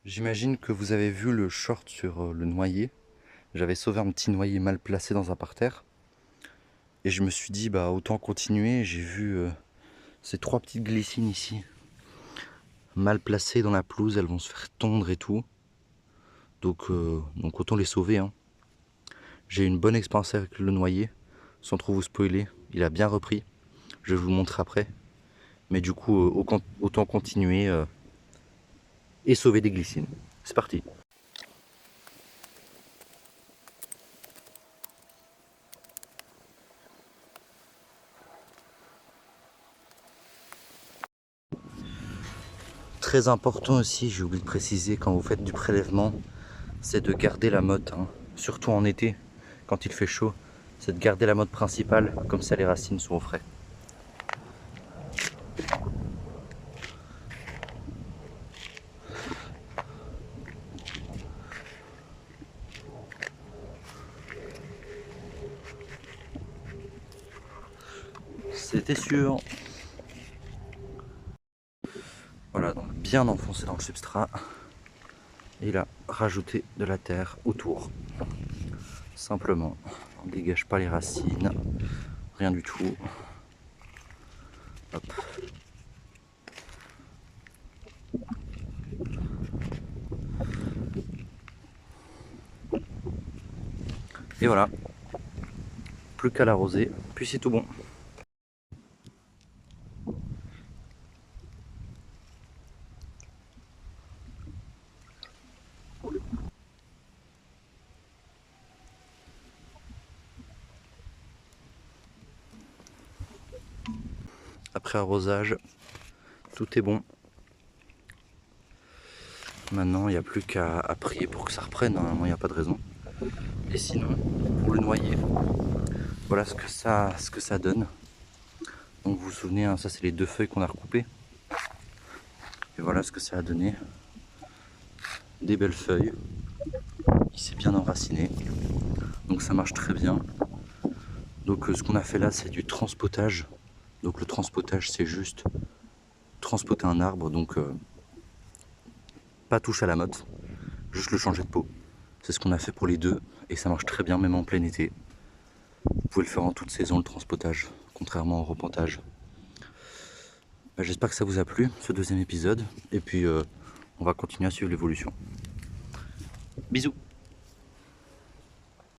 J'imagine que vous avez vu le short sur le noyer. J'avais sauvé un petit noyer mal placé dans un parterre. Et je me suis dit, bah autant continuer. J'ai vu ces trois petites glycines ici, mal placées dans la pelouse. Elles vont se faire tondre et tout. Donc autant les sauver, hein. J'ai eu une bonne expérience avec le noyer. Sans trop vous spoiler, il a bien repris. Je vais vous le montrer après. Mais du coup, autant continuer et sauver des glycines. C'est parti. Très important aussi, j'ai oublié de préciser, quand vous faites du prélèvement, c'est de garder la motte, hein. Surtout en été, quand il fait chaud, c'est de garder la motte principale, comme ça les racines sont au frais. C'était sûr. Voilà, donc bien enfoncé dans le substrat. Et là, rajouter de la terre autour. Simplement, on ne dégage pas les racines, rien du tout. Hop. Et voilà, plus qu'à l'arroser, puis c'est tout bon. Après arrosage, tout est bon. Maintenant, il n'y a plus qu'à prier pour que ça reprenne. Normalement, il n'y a pas de raison. Et sinon, pour le noyer, voilà ce que ça donne. Donc vous vous souvenez, hein, ça c'est les deux feuilles qu'on a recoupées. Et voilà ce que ça a donné. Des belles feuilles. Il s'est bien enraciné. Donc ça marche très bien. Donc ce qu'on a fait là, c'est du transpotage. Donc le transpotage, c'est juste transpoter un arbre. Donc pas touche à la motte, juste le changer de peau. C'est ce qu'on a fait pour les deux. Et ça marche très bien, même en plein été. Vous pouvez le faire en toute saison, le transpotage, contrairement au repentage. J'espère que ça vous a plu, ce deuxième épisode. Et puis, on va continuer à suivre l'évolution. Bisous!